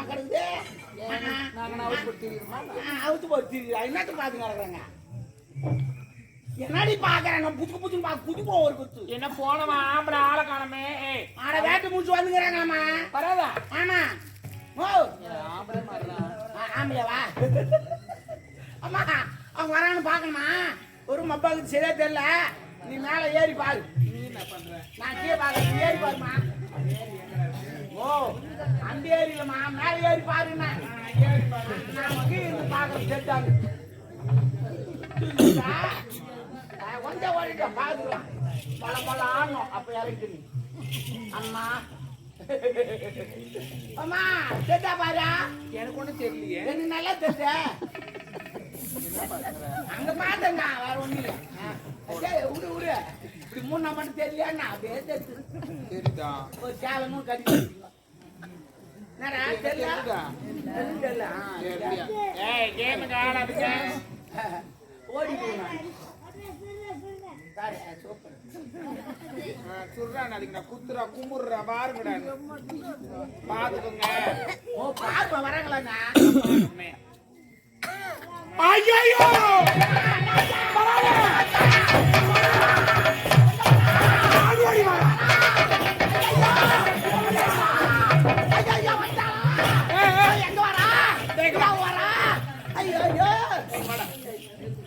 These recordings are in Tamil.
ஓரமா கிடக்குது. அவுத்து போட்டு என்னத்து பாத்துங்க இருக்கிறாங்க. என்னடி பாக்குறாங்க புதுக்கு புதுன்னு பாத்து புதுக்கு ஒரு குத்து. என்ன போனவா ஆம்பளை ஆளை காணமே. ஆட வேட்டு முடிச்சு வந்துக்கிறாங்கம்மா. பரவாயில்ல. ஆமா. ஓ ஆம்பளை மாதிரிதான். ஆம்பளைவா? அம்மா அவங்க வரான்னு பாக்கணுமா? ஒரு மப்பாவுக்கு சரியா தெரியல. நீ மேல ஏறி பாரு. நீ என்ன பண்ற? நான் கீழே பாக்குறேன். ஏறி பாருமா. ஓ அந்த ஏரியிலமா மேல ஏறி பாருங்க. நான் கீழே இருந்து பாக்குறேன். செட்டாங்க கொஞ்சம் ஓடிட்ட பாத்துக்கலாம். பல பல ஆடணும். அப்ப இறங்கிட்டு அம்மா அம்மா செட்டா பாரு. எனக்கு ஒண்ணும் தெரியலையே. எனக்கு நல்லா தெரிஞ்ச அங்க பாத்தங்க வேற ஒண்ணு இல்ல. விடு விடு இப்படி மூணு மட்டும் தெரியலையா? அப்படியே தெரியுதா? ஒரு சேலமும் கட்டி தெரியல. ஓடி குத்துறா கும்புடுறா பாருங்கடா. பாத்துக்கோங்க. ஓ பாப்ப வராங்களாங்க. ஐயோ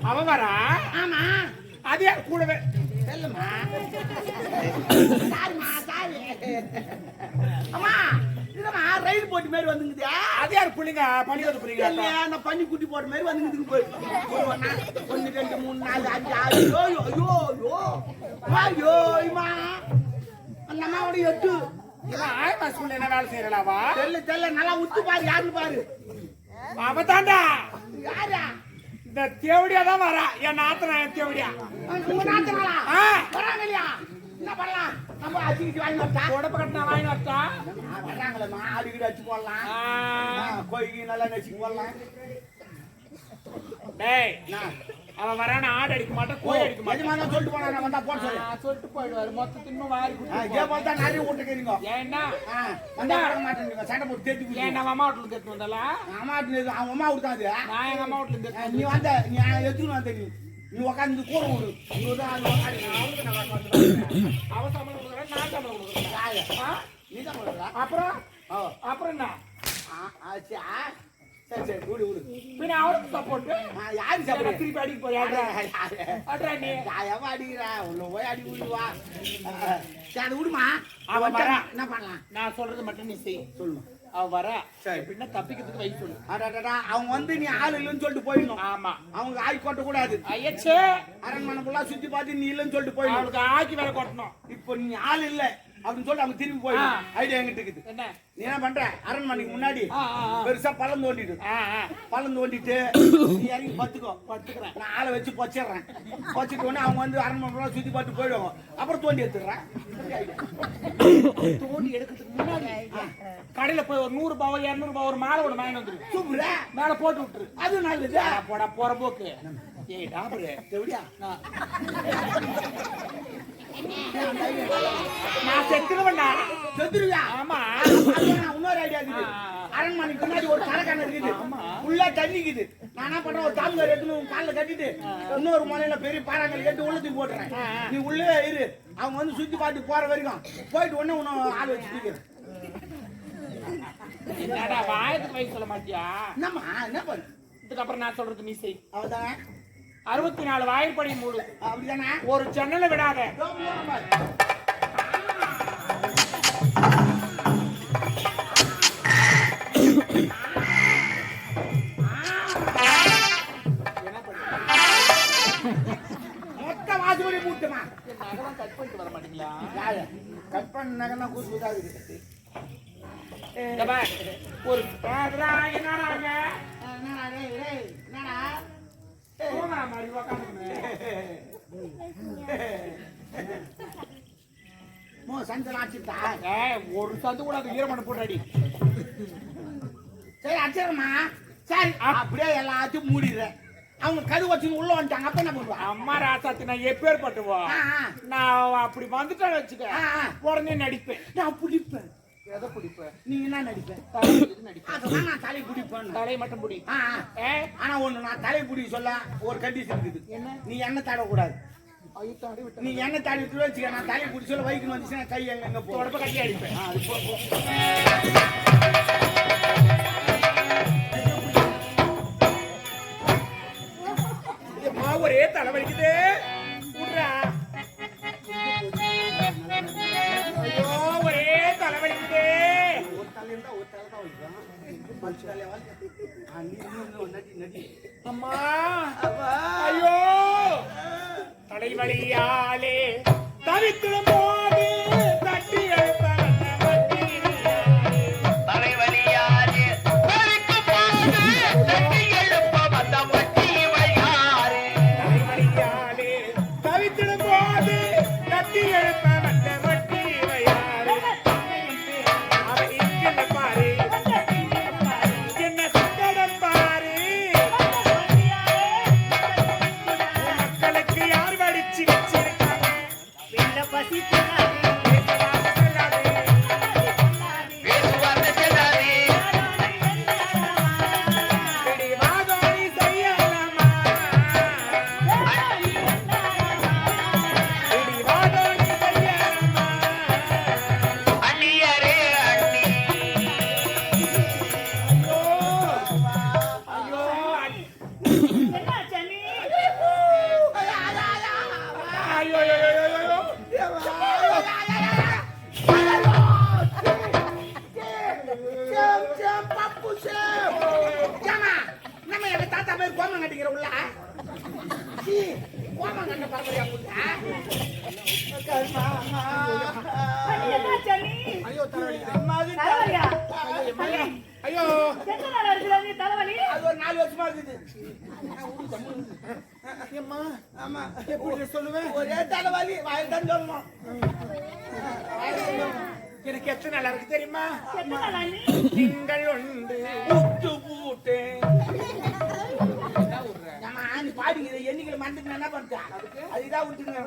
அவன் வரா? ஆமா. அதே கூடவே செல்லுமா. சாரிமா சாரி. அம்மா இதுமா ரயில் போட்டு மாதிரி வந்துங்குது. அதே யார் புள்ளிங்க பனியோட புள்ளிங்க? நான் பண்ணி குட்டி போட்ட மாதிரி வந்துங்குது. போய் 1 2 3 4 5 6 ஐயோ ஐயோ ஐயோ ஐயோமா அந்த அம்மாவோட 8 இவன் ஆயமா ஸ்கூல்ல என்ன வேலை செய்யறாவா? தெல்ல நல்லா உத்து பாரு. யாருன்னு பாரு. அவ தாண்டா. யாரா? இந்த தேவடியா தான் வரா. என் நாத்தனா தேவடியா. உங்க நாத்தனாளா? வராங்க இல்லையா? என்ன பண்ணலாம்? நம்ம அடிக்கிட்டு வாங்கி வரட்டா? உடம்பு கட்டினா வாங்கி வரட்டா? வர்றாங்களேம்மா. அடிக்கிட்டு அடிச்சு போடலாம். கோயிலுக்கு நல்லா நச்சுக்கு போடலாம். டேய் அவன் வரான ஆடு அடிக்க மாட்டான், கோழி அடிக்க மாட்டான். எஜமானா சொல்லிட்டு போனா வந்தா போட சொல்லு. சொல்லிட்டு போயிடுவாரு. மொத்தம் தின்னு வாரி குடி. இதே போல தான் நிறைய விட்டுக்கிறீங்க. ஏன்னா வந்தா வர மாட்டேங்க. சண்டை போட்டு தேடி ஏன் நம்ம அம்மா வீட்டுல தேட்டு வந்தால? அம்மா அவங்க அம்மா விட்டு அது. நான் எங்க அம்மா வீட்டுல தேட்டு. நீ வந்த நீ எதுன்னு வந்த நீ உட்காந்து கூற விடு. அவ சம்பளம் கொடுக்குறேன், நான் சம்பளம் கொடுக்குறேன். நீ தான் கொடுக்குறா? அப்புறம் என்ன? சரி சரி விடு விடு. பின்ன அவருக்கு சப்போர்ட் யாரு சப்போர்ட்? திருப்பி அடிக்க போய் அட்ரா நீ எவன் அடிக்கிறா? உள்ள போய் அடி விடுவா. சரி விடுமா. அவன் வரா. என்ன பண்ணலாம்? நான் சொல்றது மட்டும் நீ செய். சொல்லுமா. அவ வரா. சரி பின்ன தப்பிக்கிறதுக்கு வை சொல்லு. அவங்க வந்து நீ ஆள் இல்லைன்னு சொல்லிட்டு போயிடணும். ஆமா அவங்க ஆக்கி கொட்ட கூடாது. ஐயச்சே அரண்மனை ஃபுல்லா சுத்தி பார்த்து நீ இல்லைன்னு சொல்லிட்டு போயிடணும். அவளுக்கு ஆக்கி வேலை கொட்டணும். இப்போ நீ ஆள் இல்லை அப்படின்னு சொல்லிட்டு அவங்க திரும்பி போயிடும். ஐடியா எங்கிட்ட இருக்குது. என்ன நீ என்ன பண்ற? அரண்மனைக்கு முன்னாடி பெருசா பள்ளம் தோண்டிட்டு பள்ளம் தோண்டிட்டு நீ இறங்கி பத்துக்கிறேன். நான் ஆளை வச்சு பொச்சிடுறேன். பொச்சிட்டு உடனே அவங்க வந்து அரண்மனை சுத்தி பார்த்து போயிடுவாங்க. அப்புறம் தோண்டி எடுத்துடுறேன். தோண்டி எடுக்கிறதுக்கு முன்னாடி கடையில போய் ஒரு 100 ரூபாய் 200 ரூபாய் ஒரு மாலை கூட வாங்கி வந்துரு. சூப்பரா மேல போட்டு விட்டுரு. அது நல்லது. போட போற போக்கு. ஏய் டாபரு எப்படியா? நான் செத்துருவேன்டா. செத்துருவியா? ஆமா. இன்னொரு ஐடியா இருக்குது. அரண்மனைக்கு பின்னாடி ஒரு கரைக்கான இருக்குது. ஃபுல்லா தண்ணிக்குது. நான் என்ன பண்றேன்? ஒரு தாம்பர் எடுத்து காலில் கட்டிட்டு இன்னொரு மலையில பெரிய பாறாங்கல் எடுத்து உள்ள தூக்கி போட்டுறேன். நீ உள்ளே இரு. அவங்க வந்து சுத்தி பார்த்து போற வரைக்கும் போயிட்டு உடனே உன்னை ஆள் வச்சு தூக்கிறேன். என்னடா வாயத்துக்கு வயசு சொல்ல மாட்டியா? என்னம்மா என்ன பண்ணு? இதுக்கப்புறம் நான் சொல்றது நீ செய். அவதானே 64 வாயிற்படி மூடு. அப்படிதானே? ஒரு ஜன்னலை விடாத. மொத்த வாசப்படி மூட்டுமா? நகரம் கட் பண்ணிட்டு வர மாட்டீங்களா? கட் பண்ண நகர்னா கூசுதா இருக்குது. ஒரு என்னடா என்னடா மாதிரி ஒரு சத்து கூட ஈரமணம் போட்டாடி. சரி அடிச்சிடமா. சரி அப்படியே எல்லாத்தையும் மூடிடுறேன். அவங்க கரு வச்சு உள்ள வந்துட்டாங்க. அப்ப என்ன பண்ணுவா? அம்மா ராசாத்தி நான் எப்பேற்பட்டுவா? நான் அப்படி வந்துட்டேன்னு வச்சுக்க உடனே நடிப்பேன். நான் பிடிப்பேன். எதை பிடிப்ப? நீ என்ன நடிப்ப? தலைக்கு நடிப்ப. அதெல்லாம் நான் தலை பிடிப்பேன். தலை மட்டும் பிடி. ஆனா ஒண்ணு நான் தலை பிடி சொல்ல ஒரு கண்டிஷன் இருக்குது. என்ன? நீ என்ன தாடக்கூடாது. ஐத்தாடி விட்டு. நீ என்ன தாடி விட்டு வச்சுக்க, நான் தலை பிடி சொல்ல வைக்கணும் வந்துச்சுன்னா கை எங்க போ. உடம்ப கட்டி அடிப்பேன். அது போ. அம்மா ஒரே தலைவலிக்குது. விட்றா. ஐயோ ஒரே தலைவலிக்குது. ஒரு தலை இருந்தா ஒரு தலை தான் வைக்கும். பத்து தலை வந்து நீ நடி நடி. அம்மா ஐயோ தலைவலியாலே தவித்திடும் போது தட்டி தலைவலியாலே தவிக்கும் போது தட்டி எழுப்ப வந்த பட்டி வையாரே. தலைவலியாலே தவித்திடும் போது தட்டி எழுப்ப வந்த பட்டி வையாரே. அவன் இங்கில பாரு என்ன சங்கடம் பாரு. மக்களுக்கு யார் வடிச்சு வச்சிருக்காங்க. பேசுவார்த்தை செல்லாதே. பிடிவாதோடி செய்யலாமா. பிடிவாதோடி செய்யலாமா. அண்ணியரே அண்ணி. ஐயோ ஐயோ ஐயோ நம்ம எங்க தாத்தா பேர் கோமம் கட்டிக்கிற உள்ள கோமம் கட்ட பரம்பரையா புள்ள. ஐயோ தலைவலி. ஐயோ அது ஒரு 4 வருஷமா இருக்குது. அம்மா ஆமா எப்படி சொல்லுவேன். ஒரே தலைவலி வாயில் தான் சொல்லணும். எனக்கு எத்தனை நாளா இருக்கு தெரியுமா. திங்கள் உண்டு உத்து பூட்டு. ஏமா நீ பாடிக்கிற எண்ணிக்கை மறந்துட்டு என்ன பண்ணிட்டா அதுதான் விட்டுருங்க.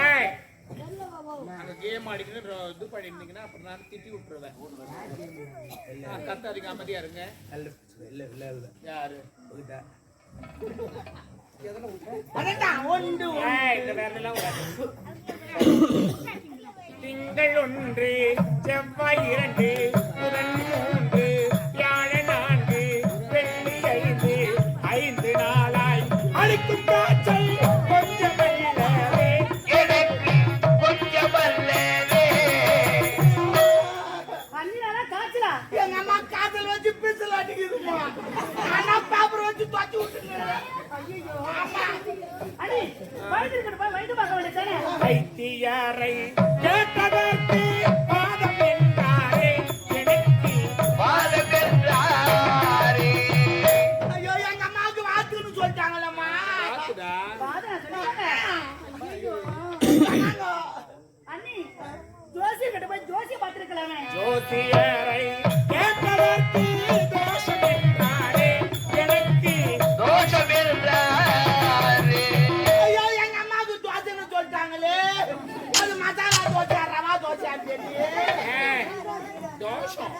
ஏய் அங்க கேம் ஆடிக்கிட்டு இது பண்ணிருந்தீங்கன்னா அப்புறம் நான் திட்டி விட்டுருவேன். கத்தாதீங்க அமைதியா இருங்க. யாரு அதான் ஒன்று இந்த வேறெல்லாம் திங்கள் ஒன்று செவ்வாய் 2 புதன் 3 வியாழன் 4 வெள்ளி 5 5 நாளாய் அடிக்கும் காய்ச்சல் கொஞ்சம் வெள்ளவே. எனக்கு கொஞ்சம் வல்லதே. எங்க அம்மா காதல் வச்சு பிசல் அடிக்குதுமா. ஆனா பேப்பர் வச்சு தோச்சி விட்டுருங்க. வைத்தியரை கேட்டதற்கு பாதம் என்றாரே எனக்கு பாதகன்றாரே. ஐயோ எங்க அம்மாவுக்கு வாத்துன்னு சொல்லிட்டாங்களம்மா. ஜோசியரை கேட்டதற்கு தோஷம் என்றாரே எனக்கு தோஷம் என்றாரே. ஐயோ எங்க அம்மாவுக்கு தோசைன்னு சொல்லிட்டாங்களே. அது மசாலா தோசை ரவா தோசை அப்படின்னு. தோஷம்.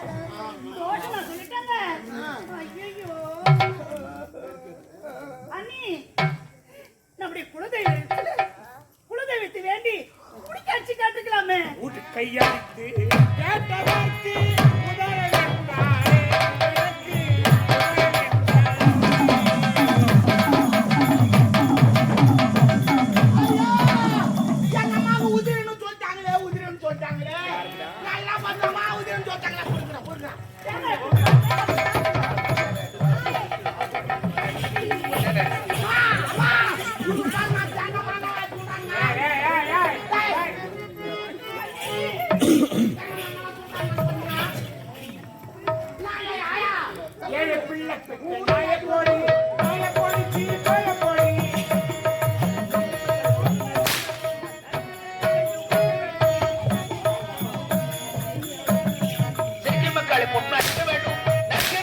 நம்முடைய குலதெய்வத்தை வேண்டி குடிக்காட்சி காட்டுக்கலாமே. ஊட்டு கையடித்து கேட்டதற்கு முதல் என்றாரே எனக்கு எங்க அம்மாவுக்கு உதிரன்னு சொல்லிட்டாங்களே உதிரன்னு சொல்லிட்டாங்களே. நல்லா பண்ணமா உதிரன்னு சொல்லிட்டாங்களா. புரிஞ்சுக்கிறேன். ஏழு பிள்ளை பெற்ற நாயக்கோடி நாயக்கோடி சீக்கோடி. செஞ்சு மக்களை பொண்ணு வேண்டும் நட்பு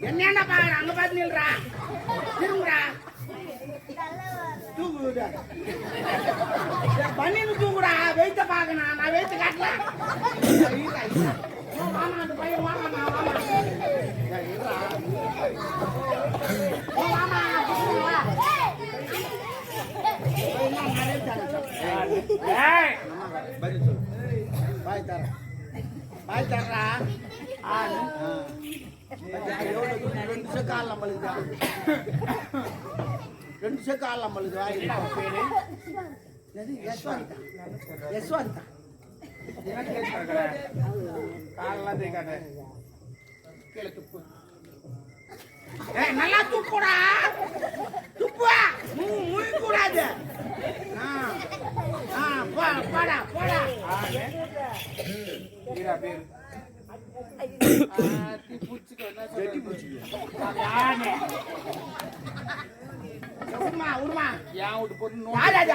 என்னடா பாக்குற அங்க பாத்து நில்றா திரும்புறா தூக்குடா பண்ணிட்டு தூக்குடா வெயிட்ட பாக்கணும் நான் வெயிட்ட காட்டல வாமா அந்த பையன் வாமா பாய் தர்றா ரெண்டு செக்கு ஆள் நம்மளுக்கு ரெண்டு செக்கு ஆள் நம்மளுக்கு வாங்கி யஸ்வந்தா காலெல்லாம் தேய்க்காத கீழே துப்பு நல்லா துப்புடா துப்பு முழு கூடாது போடா போடா பேரு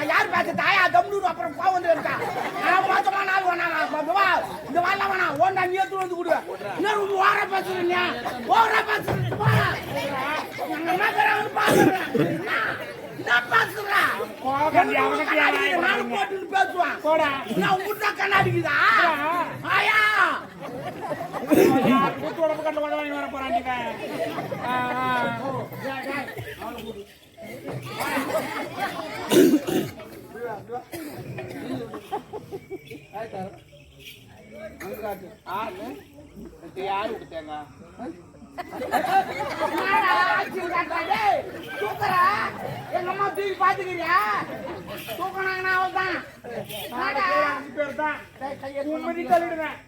யார் பார்த்து தாயா தம்னூர் அப்புறம் பா வந்து இருக்கா மொத்தமா நாள் வேணா இந்த வாழ வேணா ஓண்டா நீ எடுத்து வந்து கொடு இன்னும் ஓர பேசுறீங்க ஓர பேசுறேன் பேசுவான் போடா நான் விட்டா கண்ணாடிக்குதா ஆயா உடம்பு கட்ட வாங்கி வர போறாங்க யாரு கொடுத்தாங்க எங்க அம்மா தூக்கி பாத்துக்கிறியா தூக்கினாங்கன்னா அவள்தான் பேர் தான் உண்மதி தள்ளிடுவேன்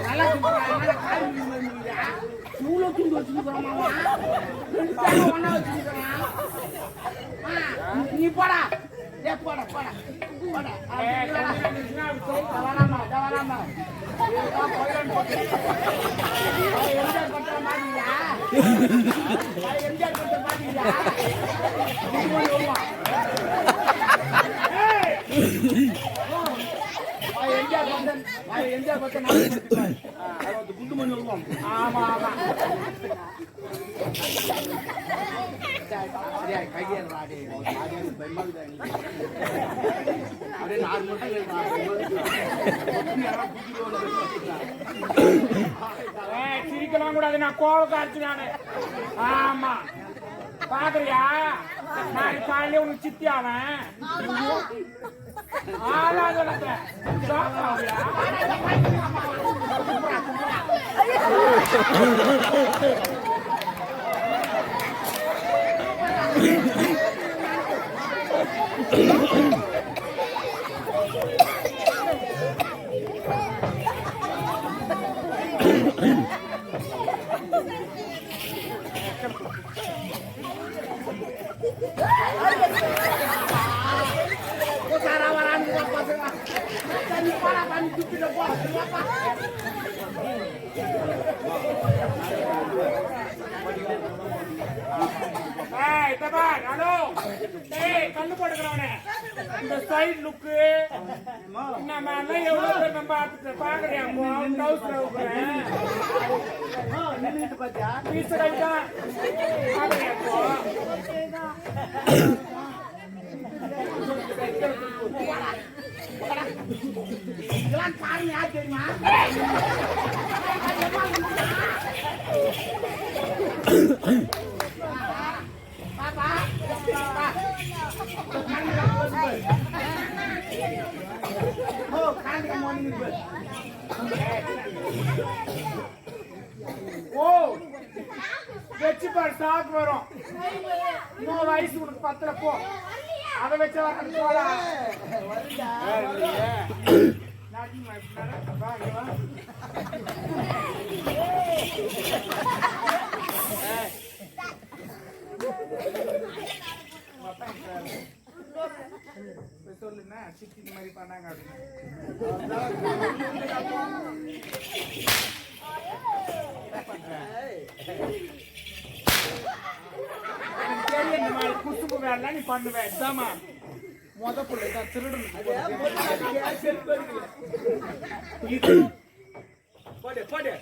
நல்லா இவ்வளோ தூண்டு வச்சுருக்கிறோமா ஒன்னா வச்சுருக்கிறான் நீ போடா ஏ போடா போடா போடா வேணாமா வேணாமா எம்ஜிஆர் பண்ற மாதிரியா எம்ஜிஆர் பண்ற மாதிரியா எம்ஜிஆர் பண்ற குண்டு மணி வருவோம் ஆமா ஆமா சிரிக்கலாம் கூடாது நான் கோவம் காய்ச்சி நானு ஆமா பாக்குறியா நான் காலையில உனக்கு சித்தி ஆவேன் கண்ணு போட்டுக்கிறவனே இந்த சைட் லுக்கு நம்ம எவ்வளவு பேர் நம்ம பாக்குறியா இதெல்லாம் காரணம் யார் தெரியுமா பாப்பா ஓ வச்சு பாரு சாக்கு வரும் இன்னும் வயசு உனக்கு 10 போ அதை வச்ச வர சொல்லுன்னா சித்தி இந்த மாதிரி பண்ணாங்க அப்படின்னு குசும்பு வேலை நீ பண்ணுவேன் இதாமா மொத பிள்ளை திருடு போடு போடு